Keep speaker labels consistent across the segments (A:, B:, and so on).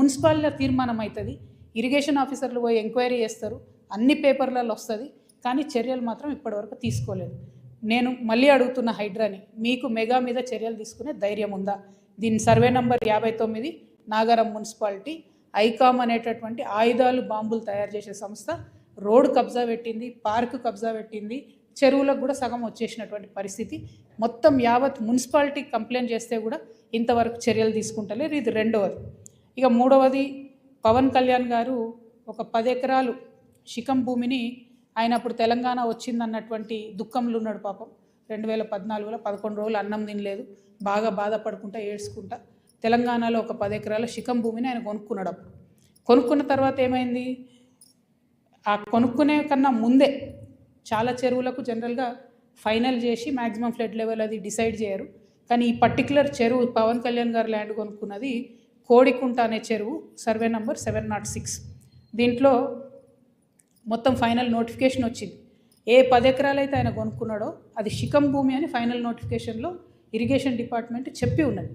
A: మున్సిపాలిటీలో తీర్మానం అవుతుంది, ఇరిగేషన్ ఆఫీసర్లు పోయి ఎంక్వైరీ చేస్తారు, అన్ని పేపర్లలో వస్తుంది, కానీ చర్యలు మాత్రం ఇప్పటివరకు తీసుకోలేదు. నేను మళ్ళీ అడుగుతున్న హైడ్రాని, మీకు మెగా మీద చర్యలు తీసుకునే ధైర్యం ఉందా? దీని సర్వే నంబర్ 59 నాగారం మున్సిపాలిటీ ఐకామ్ అనేటటువంటి ఆయుధాలు బాంబులు తయారు చేసే సంస్థ రోడ్ కబ్జా పెట్టింది, పార్కు కబ్జా పెట్టింది, చెరువులకు కూడా సగం వచ్చేసినటువంటి పరిస్థితి. మొత్తం యావత్ మున్సిపాలిటీ కంప్లైంట్ చేస్తే కూడా ఇంతవరకు చర్యలు తీసుకుంటలేరు. ఇది రెండవది. ఇక మూడవది, పవన్ కళ్యాణ్ గారు ఒక 10 ఎకరాలు శిఖం భూమిని ఆయన అప్పుడు తెలంగాణ వచ్చిందన్నటువంటి దుఃఖంలో ఉన్నాడు పాపం. 2014లో 11 రోజులు అన్నం తినలేదు, బాగా బాధపడుకుంటా ఏడ్చుకుంటా తెలంగాణలో ఒక 10 ఎకరాల శిఖం భూమిని ఆయన కొనుక్కున్నాడు. అప్పుడు కొనుక్కున్న తర్వాత ఏమైంది, ఆ కొనుక్కునే కన్నా ముందే చాలా చెరువులకు జనరల్గా ఫైనల్ చేసి మ్యాక్సిమం ఫ్లడ్ లెవెల్ అది డిసైడ్ చేయరు. కానీ ఈ పర్టికులర్ చెరువు పవన్ కళ్యాణ్ గారు ల్యాండ్ కొనుక్కున్నది కోడికుంట అనే చెరువు, సర్వే నంబర్ 706. దీంట్లో మొత్తం ఫైనల్ నోటిఫికేషన్ వచ్చింది. ఏ 10 ఎకరాలు అయితే ఆయన కొనుక్కున్నాడో అది శిఖం భూమి అని ఫైనల్ నోటిఫికేషన్లో ఇరిగేషన్ డిపార్ట్మెంట్ చెప్పి ఉన్నది.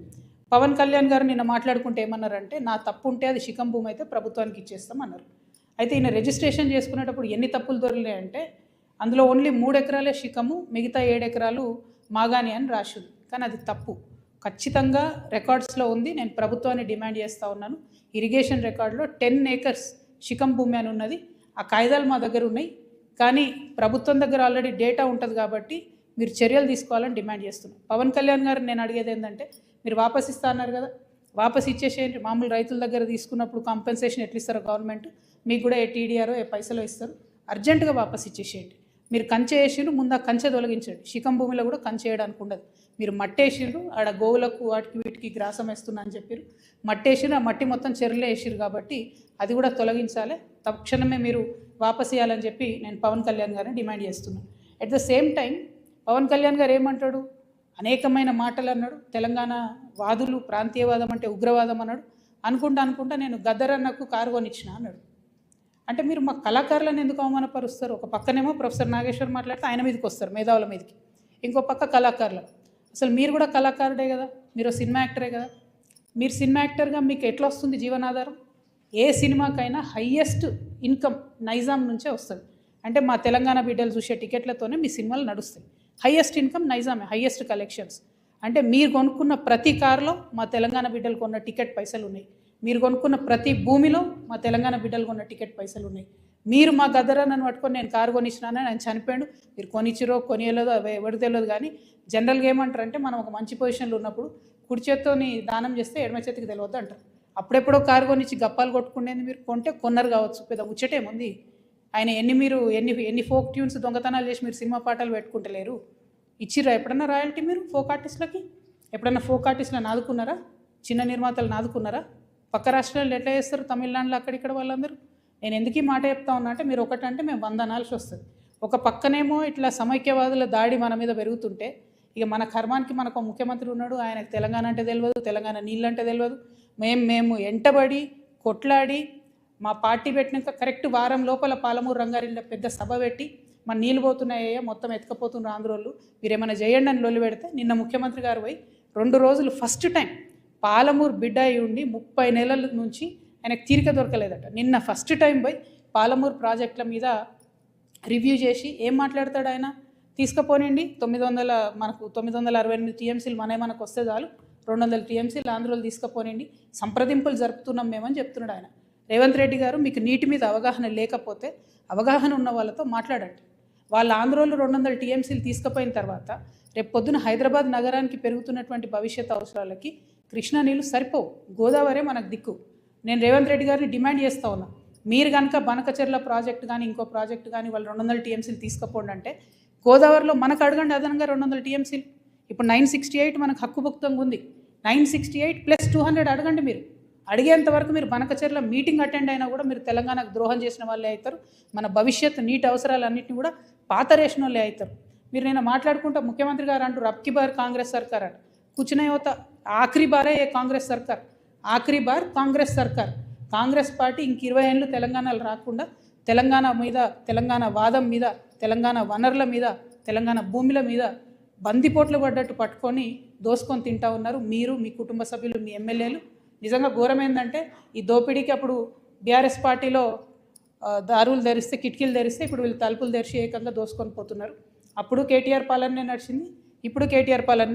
A: పవన్ కళ్యాణ్ గారు నిన్న మాట్లాడుకుంటే ఏమన్నారంటే, నా తప్పు ఉంటే అది శిఖం భూమి అయితే ప్రభుత్వానికి ఇచ్చేస్తాం అన్నారు. అయితే ఈయన రిజిస్ట్రేషన్ చేసుకునేటప్పుడు ఎన్ని తప్పులు దొరికాయంటే, అందులో ఓన్లీ 3 ఎకరాలే శిఖము, మిగతా 7 ఎకరాలు మాగాని అని రాసింది. కానీ అది తప్పు, ఖచ్చితంగా రికార్డ్స్లో ఉంది. నేను ప్రభుత్వాన్ని డిమాండ్ చేస్తూ ఉన్నాను, ఇరిగేషన్ రికార్డులో 10 acres శిఖం భూమి అని ఉన్నది. ఆ కాగితాలు మా దగ్గర ఉన్నాయి, కానీ ప్రభుత్వం దగ్గర ఆల్రెడీ డేటా ఉంటుంది కాబట్టి మీరు చర్యలు తీసుకోవాలని డిమాండ్ చేస్తున్నాను. పవన్ కళ్యాణ్ గారు నేను అడిగేది ఏంటంటే, మీరు వాపస్ ఇస్తా అన్నారు కదా, వాపస్ ఇచ్చేసేయండి. మామూలు రైతుల దగ్గర తీసుకున్నప్పుడు కాంపెన్సేషన్ ఎట్లా ఇస్తారో గవర్నమెంట్, మీకు కూడా ఏ టీడీఆరో ఏ పైసలో ఇస్తారు, అర్జెంటుగా వాపస్ ఇచ్చేసేయండి. మీరు కంచె వేసిండ్రు, ముందు ఆ కంచె తొలగించండి. శిఖం భూమిలో కూడా కంచె వేయడానికి ఉండదు. మీరు మట్టేసిండ్రు, ఆడ గోవులకు వాటికి వీటికి గ్రాసం వేస్తున్నా అని చెప్పారు, మట్టేసిండ్రు, ఆ మట్టి మొత్తం చెరువులే వేసిరు కాబట్టి అది కూడా తొలగించాలి, తక్షణమే మీరు వాపస్ ఇవ్వాలని చెప్పి నేను పవన్ కళ్యాణ్ గారిని డిమాండ్ చేస్తున్నాను. At the same time Pawan Kalyan garu ఏమంటాడు, అనేకమైన మాటలు అన్నాడు. తెలంగాణ వాదులు ప్రాంతీయవాదం అంటే ఉగ్రవాదం అన్నాడు. అనుకుంటా నేను గద్దరన్నకు కారు కొనిచ్చిన అన్నాడు. అంటే మీరు మా కళాకారులను ఎందుకు అవమానపరుస్తారు? ఒక పక్కనేమో ప్రొఫెసర్ నాగేశ్వర్ మాట్లాడితే ఆయన మీదకి వస్తారు, మేధావుల మీదకి, ఇంకో పక్క కళాకారులు. అసలు మీరు కూడా కళాకారుడే కదా, మీరు సినిమా యాక్టరే కదా. మీరు సినిమా యాక్టర్గా మీకు ఎట్లా వస్తుంది జీవనాధారం? ఏ సినిమాకైనా హయ్యెస్ట్ ఇన్కమ్ నైజాం నుంచే వస్తుంది. అంటే మా తెలంగాణ బిడ్డలు చూసే టికెట్లతోనే మీ సినిమాలు నడుస్తాయి. హయ్యెస్ట్ ఇన్కమ్ నైజామే, హయ్యెస్ట్ కలెక్షన్స్. అంటే మీరు కొనుక్కున్న ప్రతి కారులో మా తెలంగాణ బిడ్డలు కొన్న టికెట్ పైసలు ఉన్నాయి. మీరు కొనుక్కున్న ప్రతి భూమిలో మా తెలంగాణ బిడ్డలు కొన్న టికెట్ పైసలు ఉన్నాయి. మీరు మా గద్దరన్నను పట్టుకొని నేను కారు కొనిచ్చినానని ఆయన చనిపోయాడు, మీరు కొనిచ్చిరో కొనియలేదో ఎవరు తెలియదు. కానీ జనరల్గా ఏమంటారంటే, మనం ఒక మంచి పొజిషన్లో ఉన్నప్పుడు కుడి చేత్తోని దానం చేస్తే ఎడమ చేతికి తెలియదు అంటారు. అప్పుడెప్పుడో కారు కొనిచ్చి గప్పాలు కొట్టుకునేది మీరు కొంటే కొన్నారు కావచ్చు, పెద్ద ముచ్చటేముంది. ఆయన ఎన్ని ఫోక్ ట్యూన్స్ దొంగతనాలు చేసి మీరు సినిమా పాటలు పెట్టుకుంటలేరు. ఇచ్చిర్రా ఎప్పుడన్నా రాయల్టీ మీరు ఫోక్ ఆర్టిస్టులకి? ఎప్పుడన్నా ఫోక్ ఆర్టిస్టులను ఆదుకున్నారా? చిన్న నిర్మాతలను ఆదుకున్నారా? పక్క రాష్ట్రాల్లో ఎట్లా చేస్తారు, తమిళనాడులో అక్కడిక్కడ వాళ్ళందరూ. నేను ఎందుకు ఈ మాట చెప్తా ఉన్నా అంటే, మీరు ఒకటంటే మేము 100 అనాల్సి వస్తుంది. ఒక పక్కనేమో ఇట్లా సమైక్యవాదుల దాడి మన మీద పెరుగుతుంటే, ఇక మన కర్మానికి మనకు ముఖ్యమంత్రి ఉన్నాడు, ఆయనకు తెలంగాణ అంటే తెలియదు, తెలంగాణ నీళ్ళంటే తెలియదు. మేము ఎంటబడి కొట్లాడి మా పార్టీ పెట్టినాక కరెక్ట్ వారం లోపల పాలమూరు రంగారెడ్డిలో పెద్ద సభ పెట్టి, మన నీళ్ళు పోతున్నాయో మొత్తం ఎత్తుకపోతున్నారు ఆంధ్రోళ్ళు, మీరు ఏమైనా చేయండి అని లొల్లి పెడితే, నిన్న ముఖ్యమంత్రి గారు పోయి 2 రోజులు ఫస్ట్ టైం పాలమూరు బిడ్డ అయి ఉండి 30 నెలల నుంచి ఆయనకు తీరిక దొరకలేదట. నిన్న ఫస్ట్ టైం పోయి పాలమూరు ప్రాజెక్టుల మీద రివ్యూ చేసి ఏం మాట్లాడతాడు ఆయన, తీసుకుపోనండి 968 టీఎంసీలు మనకు వస్తే చాలు, 200 టీఎంసీలు ఆంధ్రోలు తీసుకుపోనండి, సంప్రదింపులు జరుపుతున్నాం మేమని చెప్తున్నాడు ఆయన. రేవంత్ రెడ్డి గారు, మీకు నీటి మీద అవగాహన లేకపోతే అవగాహన ఉన్న వాళ్ళతో మాట్లాడండి. వాళ్ళ ఆంధ్రోలు 200 టీఎంసీలు తీసుకుపోయిన తర్వాత రేపు పొద్దున హైదరాబాద్ నగరానికి పెరుగుతున్నటువంటి భవిష్యత్ అవసరాలకి కృష్ణా నీళ్ళు సరిపోవు, గోదావరి మనకు దిక్కు. నేను రేవంత్ రెడ్డి గారిని డిమాండ్ చేస్తూ ఉన్నా, మీరు కనుక బనకచెర్ల ప్రాజెక్టు కానీ ఇంకో ప్రాజెక్టు కానీ వాళ్ళు 200 టీఎంసీలు తీసుకుపోండి అంటే, గోదావరిలో మనకు అడగండి అదనంగా 200 టీఎంసీలు. ఇప్పుడు 968 మనకు హక్కుభుక్తంగా ఉంది, 968 + 200 అడగండి. మీరు అడిగేంతవరకు మీరు బనకచెర్ల మీటింగ్ అటెండ్ అయినా కూడా మీరు తెలంగాణకు ద్రోహం చేసిన వాళ్ళే అవుతారు. మన భవిష్యత్తు నీటి అవసరాలన్నింటినీ కూడా పాతరేసిన వాళ్ళే అవుతారు. మీరు నేను మాట్లాడుకుంటా ముఖ్యమంత్రి గారు అంటారు, అబ్కి బార్ కాంగ్రెస్ సర్కార్ అంట. కూర్చునే होता ఆఖరి బారే ఏ కాంగ్రెస్ సర్కార్, ఆఖరి బార్ కాంగ్రెస్ సర్కార్. కాంగ్రెస్ పార్టీ ఇంక 20 ఏళ్ళు తెలంగాణలో రాకుండా తెలంగాణ మీద, తెలంగాణ వాదం మీద, తెలంగాణ వనరుల మీద, తెలంగాణ భూముల మీద బందిపోట్లు పడ్డట్టు పట్టుకొని దోసుకొని తింటా ఉన్నారు. మీరు, మీ కుటుంబ సభ్యులు, మీ ఎమ్మెల్యేలు నిజంగా ఘోరం ఏంటంటే ఈ దోపిడీకి అప్పుడు బీఆర్ఎస్ పార్టీలో దారులు ధరిస్తే కిటికీలు ధరిస్తే ఇప్పుడు వీళ్ళు తలుపులు తెరిచి ఏకంగా దోసుకొని పోతున్నారు. అప్పుడు కేటీఆర్ పాలనే నడిచింది, ఇప్పుడు కేటీఆర్ పాలన